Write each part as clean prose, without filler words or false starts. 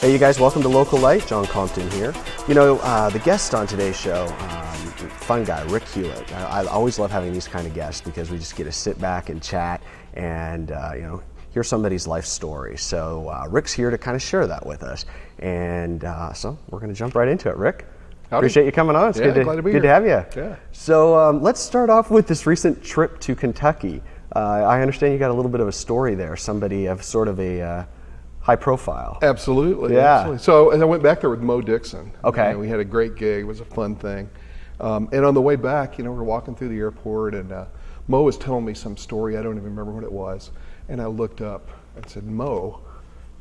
Hey, you guys, welcome to Localite. John Compton here. You know, the guest on today's show, fun guy, Rick Hulett. I always love having these kind of guests because we just get to sit back and chat and, hear somebody's life story. So Rick's here to kind of share that with us. And so we're going to jump right into it. Rick, howdy. Appreciate you coming on. It's good to have you. Yeah. So let's start off with this recent trip to Kentucky. I understand you got a little bit of a story there, somebody of sort of a high profile. Absolutely. Yeah. Absolutely. So I went back there with Mo Dixon. Okay. We had a great gig. It was a fun thing. And on the way back, we were walking through the airport, and Mo was telling me some story. I don't even remember what it was. And I looked up and said, Mo,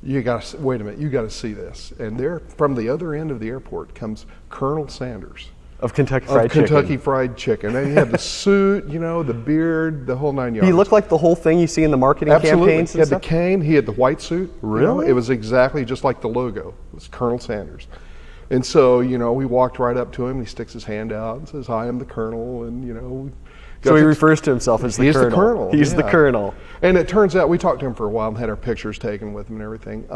wait a minute, you got to see this. And there, from the other end of the airport, comes Colonel Sanders. Of Kentucky Fried Chicken. Kentucky Fried Chicken. And he had the suit, the beard, the whole 9 yards. He looked like the whole thing you see in the marketing campaigns. He had the cane, he had the white suit. Really? It was exactly just like the logo. It was Colonel Sanders. And so, we walked right up to him. He sticks his hand out and says, "Hi, I'm the Colonel." And, so he refers to himself as the Colonel. He's the Colonel. He's the Colonel. And it turns out, we talked to him for a while and had our pictures taken with him and everything.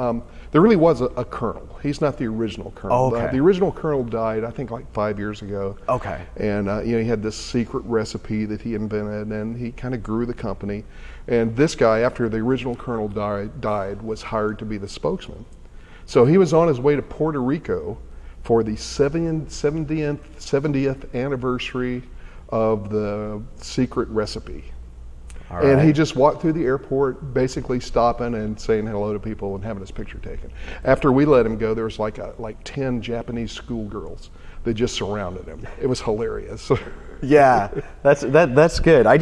There really was a Colonel. He's not the original Colonel. Okay. The original Colonel died, I think, like 5 years ago. Okay. And, he had this secret recipe that he invented, and he kind of grew the company. And this guy, after the original Colonel died, was hired to be the spokesman. So he was on his way to Puerto Rico for the 70th anniversary of the secret recipe. All right. And he just walked through the airport, basically stopping and saying hello to people and having his picture taken. After we let him go, there was like 10 Japanese schoolgirls that just surrounded him. It was hilarious. Yeah, that's good. I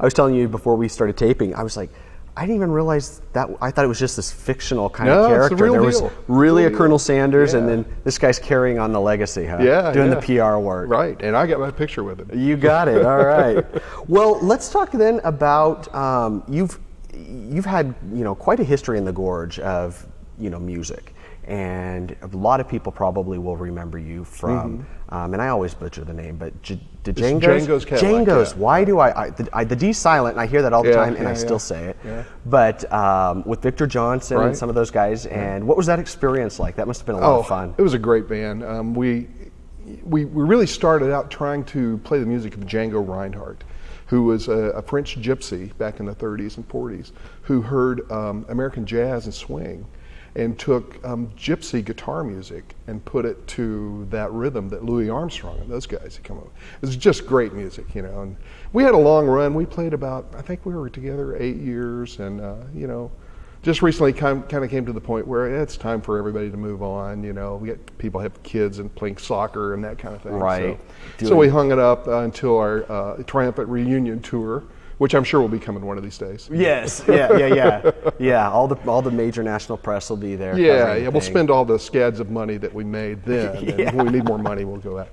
was telling you before we started taping, I was like, I didn't even realize that. I thought it was just this fictional kind of character. It's the real there deal. was really real a Colonel Sanders, yeah. and then this guy's carrying on the legacy, huh? Yeah, doing the PR work. Right, and I got my picture with him. You got it. All right. Well, let's talk then about you've had quite a history in the Gorge of music. And a lot of people probably will remember you from, and I always butcher the name, but Django's Cadillac. Django's. Yeah. Why do the D silent, and I hear that all the time, and I still say it. Yeah. But with Victor Johnson and some of those guys, and what was that experience like? That must have been a lot of fun. It was a great band. We really started out trying to play the music of Django Reinhardt, who was a French gypsy back in the 30s and 40s, who heard American jazz and swing, and took gypsy guitar music and put it to that rhythm that Louis Armstrong and those guys had come up with. It was just great music, and we had a long run. We played I think we were together 8 years, and, just recently kind of came to the point where it's time for everybody to move on. We get people have kids and playing soccer and that kind of thing. Right. So we hung it up until our triumphant reunion tour, which I'm sure will be coming one of these days. Yes, yeah. All the major national press will be there. Yeah. We'll spend all the scads of money that we made then, and when we need more money, we'll go out.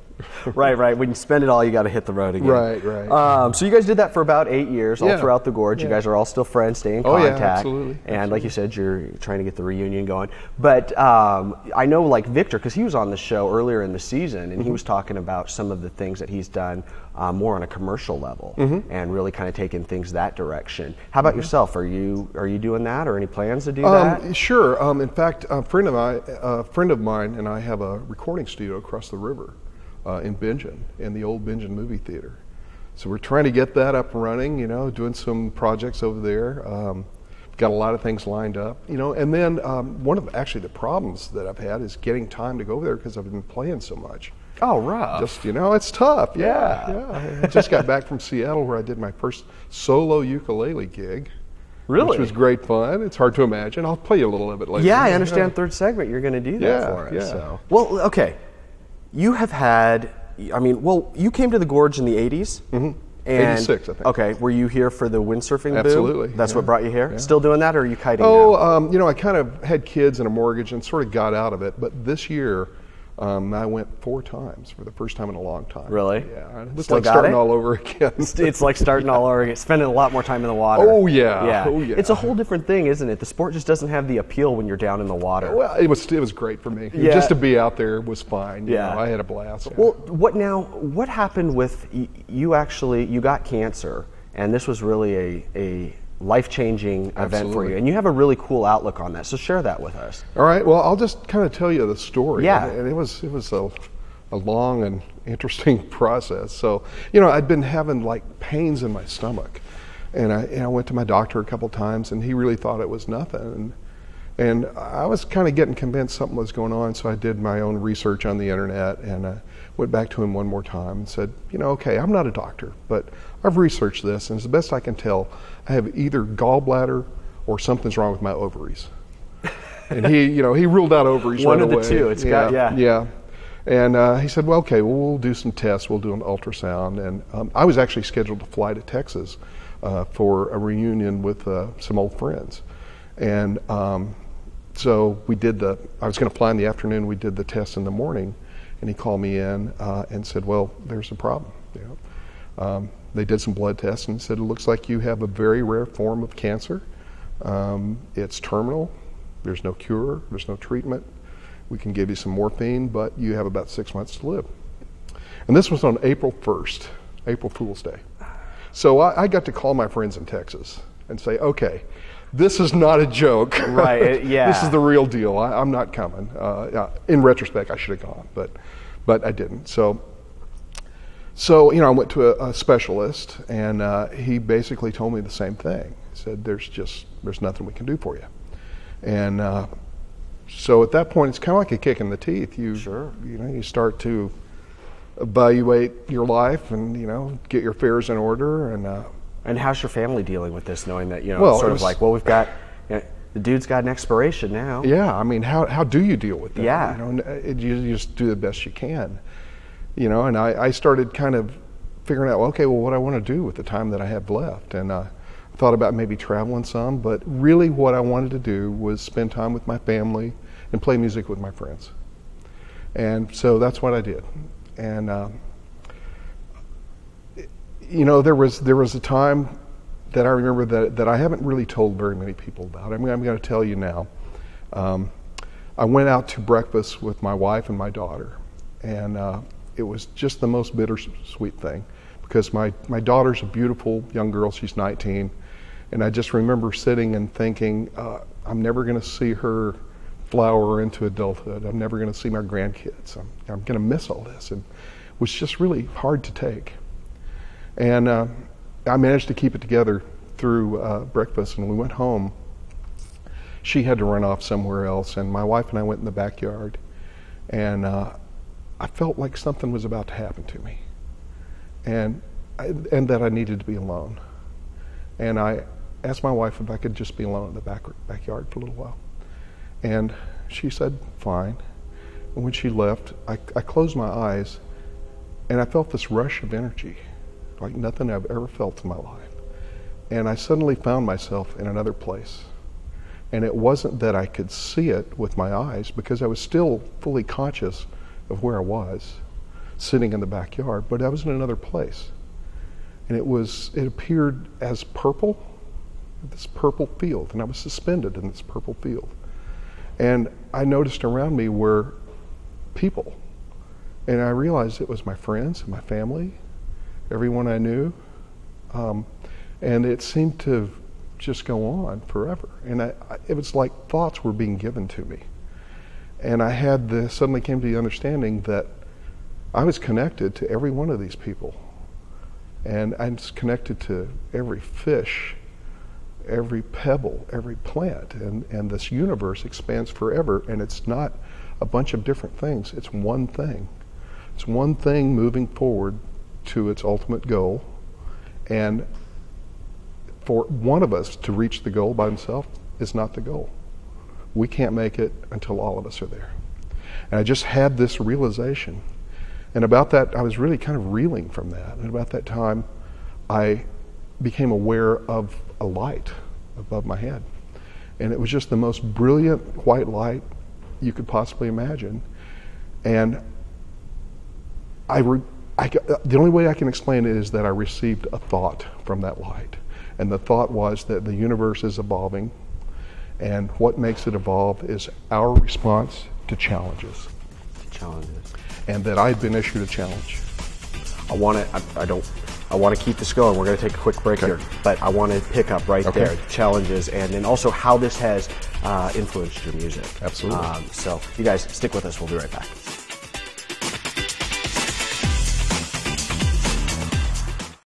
Right. When you spend it all, you got to hit the road again. Right. So you guys did that for about 8 years, all throughout the Gorge. Yeah. You guys are all still friends, stay in contact. Yeah, absolutely. And like you said, you're trying to get the reunion going. But I know, like Victor, because he was on the show earlier in the season, and he was talking about some of the things that he's done more on a commercial level, and really kind of taking things that direction. How about yourself? Are you doing that, or any plans to do that? Sure. In fact, a friend of mine and I have a recording studio across the river in Bingen, in the old Bingen movie theater. So we're trying to get that up and running, doing some projects over there. Got a lot of things lined up, and then one of actually the problems that I've had is getting time to go over there because I've been playing so much. Oh, rough. Just, it's tough. Yeah. I just got back from Seattle where I did my first solo ukulele gig. Really? Which was great fun. It's hard to imagine. I'll play you a little of it later. Yeah, I understand third segment. You're going to do that for us. Yeah. So. Well, okay. You have had, you came to the Gorge in the 80s? Mm-hmm. 86, I think. Okay. Were you here for the windsurfing boom? Absolutely. That's what brought you here? Yeah. Still doing that, or are you kiting now? I kind of had kids and a mortgage and sort of got out of it. But this year, I went 4 times for the first time in a long time. Really? Yeah. It's like starting all over again. It's like starting all over again, spending a lot more time in the water. Oh, yeah. Yeah. Oh, yeah. It's a whole different thing, isn't it? The sport just doesn't have the appeal when you're down in the water. Well, it was great for me. Yeah. Just to be out there was fine. Yeah. I had a blast. Yeah. Well, what happened with you got cancer, and this was really a life-changing event for Absolutely. you, and you have a really cool outlook on that. So share that with us. All right. Well, I'll just kind of tell you the story. Yeah. And it was a long and interesting process. So, you know, I'd been having like pains in my stomach, and I went to my doctor a couple times, and he really thought it was nothing. And I was kind of getting convinced something was going on, so I did my own research on the internet, and I went back to him one more time and said, you know, okay, I'm not a doctor, but I've researched this, and as best I can tell, I have either gallbladder or something's wrong with my ovaries. And he ruled out ovaries right away. One of the two. It's got. Yeah. And he said, well, okay, well, we'll do some tests. We'll do an ultrasound. And I was actually scheduled to fly to Texas for a reunion with some old friends. And so I was going to fly in the afternoon. We did the test in the morning. And he called me in and said, well, there's a problem. You know? They did some blood tests and said, it looks like you have a very rare form of cancer. It's terminal. There's no cure. There's no treatment. We can give you some morphine, but you have about 6 months to live. And this was on April 1st, April Fool's Day. So I got to call my friends in Texas and say, okay, this is not a joke. Right, yeah. This is the real deal. I'm not coming. In retrospect, I should have gone, but I didn't. So you know, I went to a specialist, and he basically told me the same thing. He said, there's nothing we can do for you. And so at that point, it's kind of like a kick in the teeth. You start to evaluate your life and, you know, get your affairs in order. And how's your family dealing with this, knowing that, you know, Well, sort of like, well, we've got, you know, the dude's got an expiration now. Yeah, I mean, how do you deal with that? Yeah. You know, you just do the best you can. You know, and I started kind of figuring out, okay, well, what I want to do with the time that I have left. And thought about maybe traveling some, but really what I wanted to do was spend time with my family and play music with my friends. And so that's what I did. And you know, there was a time that I remember that I haven't really told very many people about. I mean, I'm going to tell you now. I went out to breakfast with my wife and my daughter, and it was just the most bittersweet thing, because my daughter's a beautiful young girl. She's 19. And I just remember sitting and thinking, I'm never going to see her flower into adulthood. I'm never going to see my grandkids. I'm going to miss all this. And it was just really hard to take. And I managed to keep it together through breakfast, and we went home. She had to run off somewhere else, and my wife and I went in the backyard. And I felt like something was about to happen to me, and that I needed to be alone. And I asked my wife if I could just be alone in the backyard for a little while. And she said, fine. And when she left, I closed my eyes, and I felt this rush of energy, like nothing I've ever felt in my life. And I suddenly found myself in another place. And it wasn't that I could see it with my eyes, because I was still fully conscious of where I was, sitting in the backyard, but I was in another place. And it appeared as purple, this purple field, and I was suspended in this purple field. And I noticed around me were people, and I realized it was my friends and my family, everyone I knew, and it seemed to just go on forever. And it was like thoughts were being given to me. And I suddenly came to the understanding that I was connected to every one of these people. And I'm connected to every fish, every pebble, every plant, and this universe expands forever, and it's not a bunch of different things. It's one thing. It's one thing moving forward to its ultimate goal, and for one of us to reach the goal by himself is not the goal. We can't make it until all of us are there. And I just had this realization. And about that, I was really kind of reeling from that. And about that time, I became aware of a light above my head. And it was just the most brilliant white light you could possibly imagine. And the only way I can explain it is that I received a thought from that light. And the thought was that the universe is evolving, and what makes it evolve is our response to challenges. Challenges. And that I'd been issued a challenge. I I want to keep this going. We're going to take a quick break here, but I want to pick up right there, challenges, and then also how this has influenced your music. Absolutely. So you guys stick with us. We'll be right back.